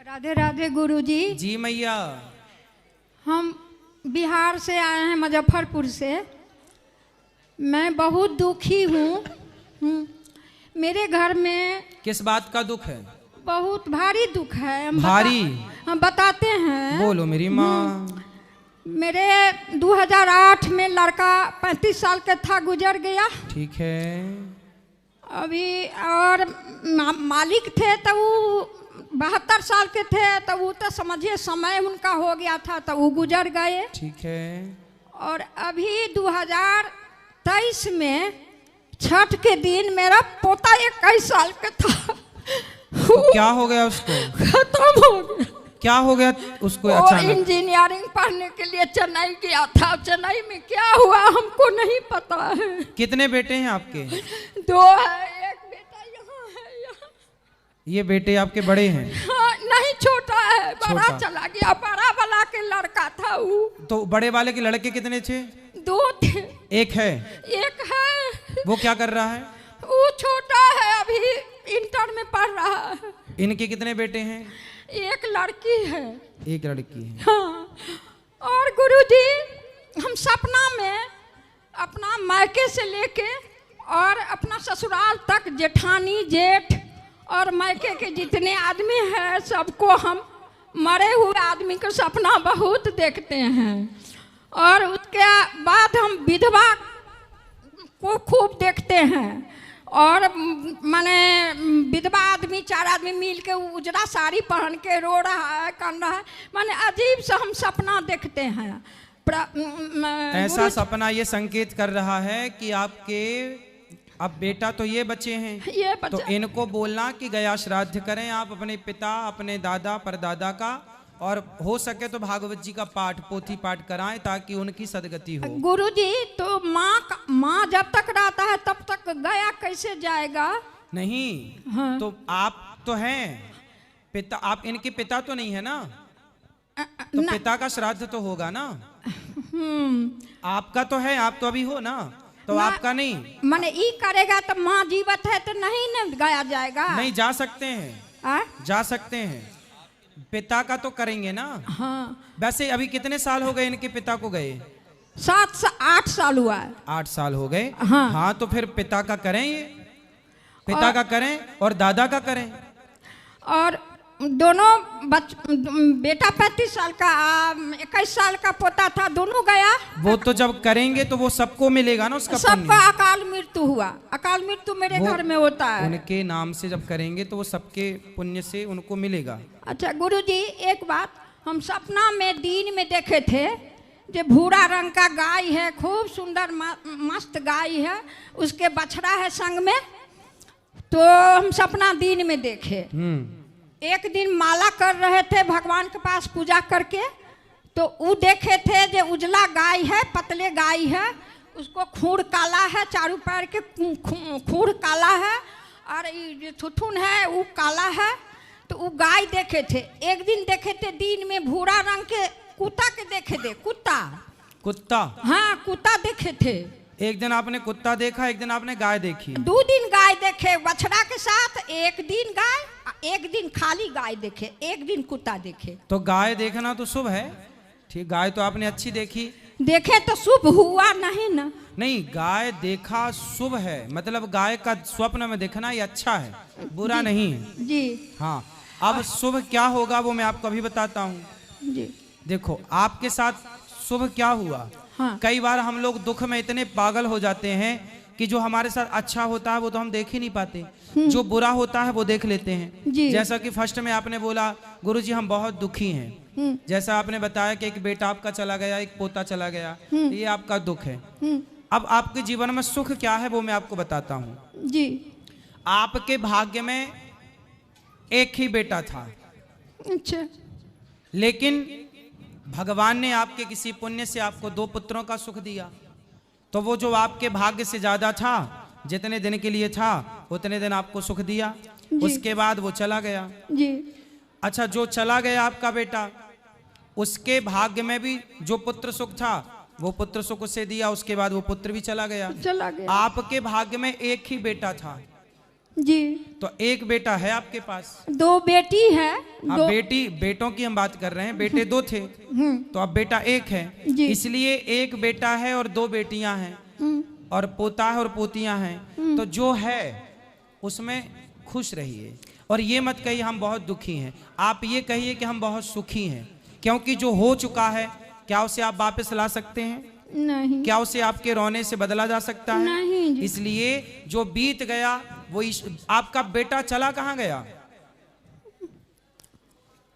राधे राधे गुरुजी। जी मैया। हम बिहार से आए हैं, मुजफ्फरपुर से। मैं बहुत दुखी हूँ। मेरे घर में किस बात का दुख है? बहुत भारी दुख है। हम बताते हैं। बोलो मेरी माँ। मेरे 2008 में लड़का 35 साल का था, गुजर गया। ठीक है। अभी और मालिक थे तो वो 72 साल के थे, तो वो तो समझिए समय उनका हो गया था, तो वो गुजर गए। ठीक है। और अभी 2023 में छठ के दिन मेरा पोता 21 साल का था। तो क्या हो गया उसको? खत्म हो गया। क्या हो गया उसको? और अचानक इंजीनियरिंग पढ़ने के लिए चेन्नई गया था। चेन्नई में क्या हुआ हमको नहीं पता है। कितने बेटे हैं आपके? 2 है, एक बेटा यहाँ है, यहाँ। ये बेटे आपके बड़े हैं? हाँ, नहीं, छोटा है, बड़ा छोटा। चला गया। बड़ा वाला के लड़का था वो। तो बड़े वाले के लड़के कितने थे? 2 थे। एक है? एक है। वो क्या कर रहा है? वो छोटा है, अभी इंटर में पढ़ रहा है। इनके कितने बेटे हैं? एक लड़की है। एक लड़की है। हाँ। और गुरुजी, हम सपना में अपना मायके से लेके और अपना ससुराल तक, जेठानी जेठ और मायके के जितने आदमी हैं, सबको हम मरे हुए आदमी का सपना बहुत देखते हैं। और उसके बाद हम विधवा को खूब देखते हैं। और माने विधवा आदमी 4 आदमी मिल के उजरा साड़ी पहन के रो रहा है, कान रहा है। माने अजीब सा हम सपना देखते हैं। ऐसा सपना ये संकेत कर रहा है कि आपके अब बेटा तो ये बच्चे हैं, ये तो इनको बोलना कि गया श्राद्ध करें आप अपने पिता, अपने दादा परदादा का, और हो सके तो भागवत जी का पाठ, पोथी पाठ कराएं ताकि उनकी सदगति हो। गुरुजी, तो माँ जब तक रहता है तब तक गया कैसे जाएगा? नहीं। हाँ। तो आप तो हैं पिता, आप इनके पिता तो नहीं है ना? तो पिता का श्राद्ध तो होगा ना? आपका तो है, आप तो अभी हो ना, तो आपका नहीं। माने ई करेगा तो माँ जीवित है तो नहीं न गया जाएगा? नहीं, जा सकते हैं। जा सकते हैं। पिता का तो करेंगे ना? हाँ। वैसे अभी कितने साल हो गए इनके पिता को गए? 8 साल हुआ है। 8 साल हो गए। हाँ। हाँ, तो फिर पिता का करें, ये पिता का करें और दादा का करें। और दोनों बेटा 35 साल का, 21 साल का पोता था, दोनों गया। वो तो जब करेंगे तो वो सबको मिलेगा ना उसका पुण्य। सबका अकाल मृत्यु हुआ। अकाल मृत्यु मेरे घर में होता है। उनके नाम से जब करेंगे तो वो सबके पुण्य से उनको मिलेगा। अच्छा गुरुजी, एक बात हम सपना में दिन में देखे थे, जो भूरा रंग का गाय है, खूब सुंदर मस्त गाय है, उसके बछड़ा है संग में। तो हम सपना दिन में देखे। एक दिन माला कर रहे थे भगवान के पास पूजा करके, तो वो देखे थे जो उजला गाय है, पतले गाय है, उसको खूर काला है, चारों पैर के खूर काला है, और ये थुथुन है वो काला है। तो वो गाय देखे थे। एक दिन देखे थे दिन में भूरा रंग के कुत्ता के देखे थे। कुत्ता? हाँ, कुत्ता देखे थे। एक दिन आपने कुत्ता देखा, एक दिन आपने गाय देखी? 2 दिन गाय देखे बछड़ा के साथ। एक दिन गाय, एक दिन खाली गाय देखे, एक दिन कुत्ता देखे। तो गाय देखना तो शुभ है। ठीक, गाय तो आपने अच्छी देखी। देखे तो शुभ हुआ नहीं ना? नहीं, गाय देखा शुभ है, मतलब गाय का स्वप्न में देखना ये अच्छा है, बुरा नहीं है जी। हाँ। अब शुभ क्या होगा वो मैं आपको अभी बताता हूँ जी। देखो, आपके साथ शुभ क्या हुआ। हाँ। कई बार हम लोग दुख में इतने पागल हो जाते हैं कि जो हमारे साथ अच्छा होता है वो तो हम देख ही नहीं पाते, जो बुरा होता है वो देख लेते हैं। जैसा कि फर्स्ट में आपने बोला गुरुजी हम बहुत दुखी हैं, जैसा आपने बताया कि एक बेटा आपका चला गया, एक पोता चला गया, ये आपका दुख है। अब आपके जीवन में सुख क्या है वो मैं आपको बताता हूँ जी। आपके भाग्य में एक ही बेटा था। अच्छा। लेकिन भगवान ने आपके किसी पुण्य से आपको 2 पुत्रों का सुख दिया, तो वो जो आपके भाग्य से ज्यादा था, जितने दिन के लिए था उतने दिन आपको सुख दिया, उसके बाद वो चला गया। जी। अच्छा, जो चला गया आपका बेटा, उसके भाग्य में भी जो पुत्र सुख था वो पुत्र सुख उसे दिया, उसके बाद वो पुत्र भी चला गया। चला गया। आपके भाग्य में एक ही बेटा था, जी। तो एक बेटा है आपके पास? 2 बेटी है। हाँ, बेटों की हम बात कर रहे हैं, बेटे 2 थे तो अब बेटा 1 है, इसलिए 1 बेटा है और 2 बेटियां हैं और पोता है और पोतियां हैं। तो जो है उसमें खुश रहिए और ये मत कहिए हम बहुत दुखी हैं, आप ये कहिए कि हम बहुत सुखी हैं, क्योंकि जो हो चुका है क्या उसे आप वापस ला सकते हैं? नहीं। क्या उसे आपके रोने से बदला जा सकता है? नहीं जी। इसलिए जो बीत गया वो आपका बेटा चला कहाँ गया?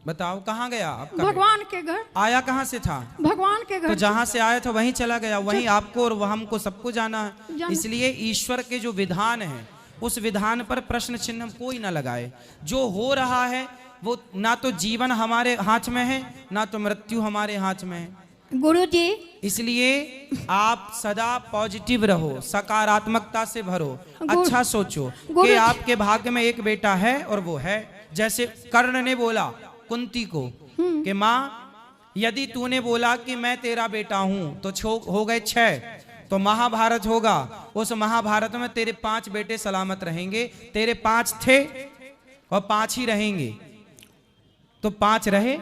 बताओ कहाँ गया आपका? भगवान के घर। आया कहाँ से था? भगवान के घर। तो जहाँ से आया था वहीं चला गया, वहीं आपको और हमको सबको जाना है। इसलिए ईश्वर के जो विधान है उस विधान पर प्रश्न चिन्ह कोई ना लगाए। जो हो रहा है वो ना तो जीवन हमारे हाथ में है ना तो मृत्यु हमारे हाथ में है गुरुजी। इसलिए आप सदा पॉजिटिव रहो, सकारात्मकता से भरो, अच्छा सोचो कि आपके भाग्य में एक बेटा है और वो है। जैसे कर्ण ने बोला कुंती को कि माँ यदि तूने बोला कि मैं तेरा बेटा हूं तो हो गए 6, तो महाभारत होगा, उस महाभारत में तेरे 5 बेटे सलामत रहेंगे। तेरे 5 थे और 5 ही रहेंगे, तो 5 रहे।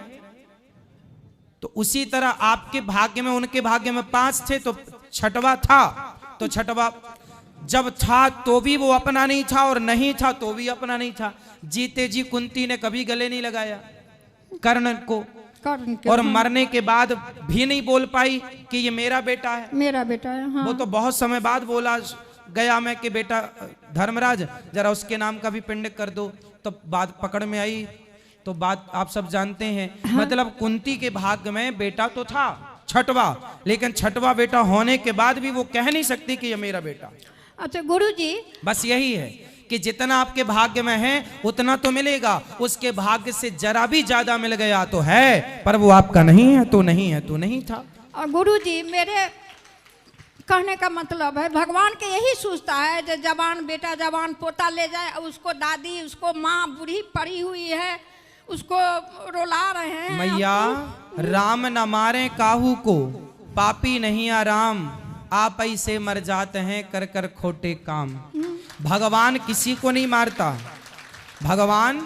तो उसी तरह आपके भाग्य में, उनके भाग्य में 5 थे तो 6वां था, तो 6वां जब था तो भी वो अपना नहीं था और नहीं था तो भी अपना नहीं था। जीते जी कुंती ने कभी गले नहीं लगाया कर्ण को, और मरने के बाद भी नहीं बोल पाई कि ये मेरा बेटा है, मेरा बेटा है। हाँ। वो तो बहुत समय बाद बोला गया मैं कि बेटा धर्मराज जरा उसके नाम का भी पिंड कर दो, तो बात पकड़ में आई। तो बात आप सब जानते हैं। हाँ। मतलब कुंती के भाग्य में बेटा तो था 6वां, लेकिन 6वां बेटा होने के बाद भी वो कह नहीं सकती कि ये मेरा बेटा। अच्छा गुरुजी, बस यही है कि जितना आपके भाग्य में है उतना तो मिलेगा, उसके भाग्य से जरा भी ज्यादा मिल गया तो है, पर वो आपका नहीं है तो नहीं है तो नहीं था। और गुरुजी मेरे कहने का मतलब है भगवान के यही सोचता है जो जवान बेटा जवान पोता ले जाए, उसको दादी उसको माँ बूढ़ी पड़ी हुई है उसको रोला रहे हैं। मैया राम न मारे काहू को, पापी नहीं आराम, आप ऐसे मर जाते हैं कर कर खोटे काम। भगवान किसी को नहीं मारता, भगवान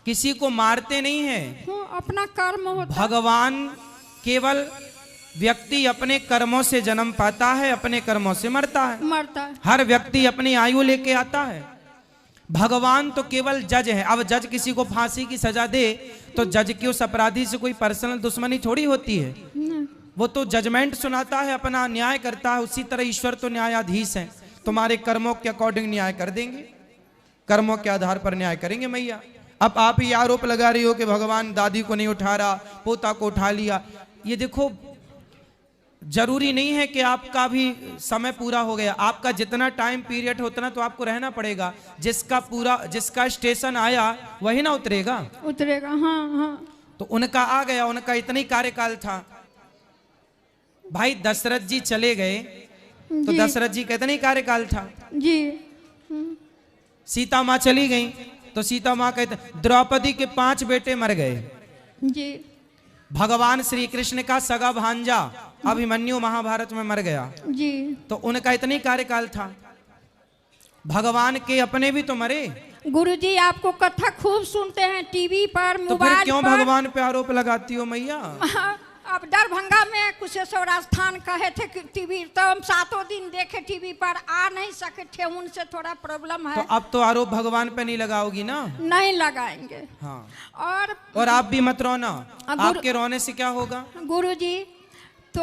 किसी को मारते नहीं है, अपना कर्म होता। भगवान केवल व्यक्ति अपने कर्मों से जन्म पाता है, अपने कर्मों से मरता है। हर व्यक्ति अपनी आयु लेके आता है। भगवान तो केवल जज है। अब जज किसी को फांसी की सजा दे तो जज की उस अपराधी से कोई पर्सनल दुश्मनी थोड़ी होती है, वो तो जजमेंट सुनाता है, अपना न्याय करता है। उसी तरह ईश्वर तो न्यायाधीश है, तुम्हारे कर्मों के अकॉर्डिंग न्याय कर देंगे, कर्मों के आधार पर न्याय करेंगे मैया। अब आप ही आरोप लगा रही हो कि भगवान दादी को नहीं उठा रहा, पोता को उठा लिया। ये देखो जरूरी नहीं है कि आपका भी समय पूरा हो गया, आपका जितना टाइम पीरियड उतना तो आपको रहना पड़ेगा। जिसका स्टेशन आया वही ना उतरेगा। हाँ हाँ। तो उनका आ गया, उनका इतना ही कार्यकाल था। भाई दशरथ जी चले गए तो दशरथ जी का इतना ही कार्यकाल था जी। सीता माँ चली गई तो सीता माँ का, द्रौपदी के 5 बेटे मर गए जी। भगवान श्री कृष्ण का सगा भांजा अभिमन्यु महाभारत में मर गया जी। तो उनका इतना ही कार्यकाल था। भगवान के अपने भी तो मरे। गुरुजी आपको कथा खूब सुनते हैं टीवी पर, मोबाइल पर, तो फिर क्यों भगवान पे आरोप लगाती हो मैया? अब दरभंगा में कुशेश्वर स्थान कहे थे कि टीवी, तो हम 7 दिन देखे टीवी पर, आ नहीं सके थे, उनसे थोड़ा प्रॉब्लम है। तो अब तो आरोप भगवान पे नहीं लगाओगी ना? नहीं लगाएंगे। हाँ। और आप भी मत रोना, आपके रोने से क्या होगा? गुरुजी तो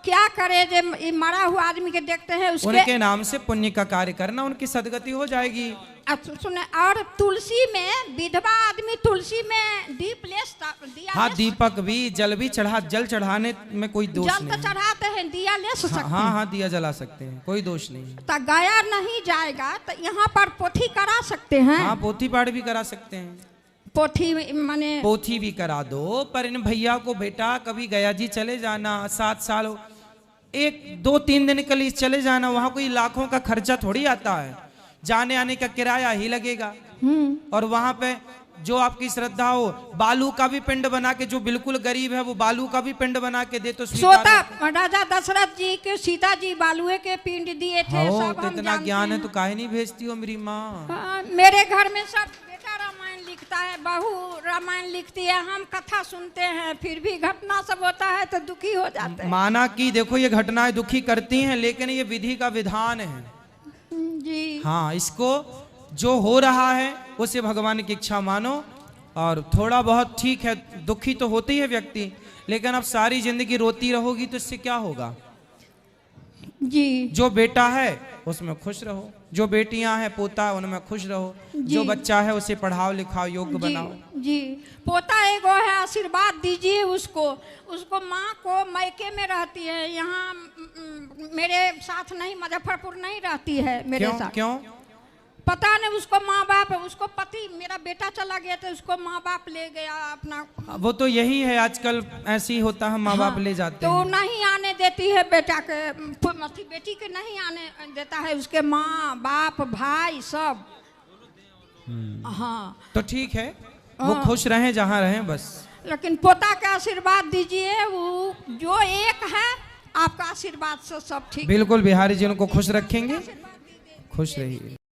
क्या करे, जो मरा हुआ आदमी के देखते हैं उनके नाम से पुण्य का कार्य करना, उनकी सदगति हो जाएगी। सुने, और तुलसी में विधवा आदमी तुलसी में दीप दिया। हाँ, दीपक भी जल भी जल चढ़ाने में कोई दोष नहीं। जल तो चढ़ाते हैं, दिया ले सकते हैं। हाँ हाँ, दिया जला सकते हैं, कोई दोष नहीं। तो गया नहीं जाएगा तो यहाँ पर पोथी करा सकते हैं। हाँ, पोथी पाठ भी करा सकते हैं। पोथी भी करा दो, पर इन भैया को बेटा कभी गया जी चले जाना, 7 साल 1-2-3 दिन के लिए चले जाना, वहां कोई लाखों का खर्चा थोड़ी आता है, जाने आने का किराया ही लगेगा। और वहां पे जो आपकी श्रद्धा हो, बालू का भी पिंड बना के, जो बिल्कुल गरीब है वो बालू का भी पिंड बना के दे तो सोता राजा दशरथ जी के सीता जी बालुए के पिंड दिए थे। सब तो इतना ज्ञान है तो काहे नहीं भेजती हो मेरी माँ? मेरे घर में सब बेटा रामायण लिखता है, बहू रामायण लिखती है, हम कथा सुनते हैं, फिर भी घटना सब होता है तो दुखी हो जाते हैं। माना कि देखो ये घटनाएं दुखी करती हैं, लेकिन ये विधि का विधान है जी। हाँ, इसको जो हो रहा है उसे भगवान की इच्छा मानो। और थोड़ा बहुत ठीक है, दुखी तो होती है व्यक्ति, लेकिन अब सारी जिंदगी रोती रहोगी तो इससे क्या होगा। जी। जो बेटा है उसमें खुश रहो, जो बेटियां हैं पोता है उनमें खुश रहो, जो बच्चा है उसे पढ़ाओ लिखाओ योग्य बनाओ। जी। पोता एगो है, आशीर्वाद दीजिए उसको। उसको माँ को मैके में रहती है, यहाँ मेरे साथ नहीं, मुजफ्फरपुर नहीं रहती है मेरे साथ। क्यों? पता नहीं, उसको माँ बाप, उसको पति, मेरा बेटा चला गया तो उसको माँ बाप ले गया अपना। वो तो यही है, आजकल ऐसे ही होता है, माँ बाप ले जाते तो हैं। नहीं आने देती है बेटा के, बेटी के नहीं आने देता है, उसके माँ बाप भाई सब। हाँ तो ठीक है, वो खुश रहें जहाँ रहें बस। लेकिन पोता का आशीर्वाद दीजिए, वो जो एक है आपका आशीर्वाद से सब ठीक। बिल्कुल, बिहारी जी उनको खुश रखेंगे, खुश रहिए।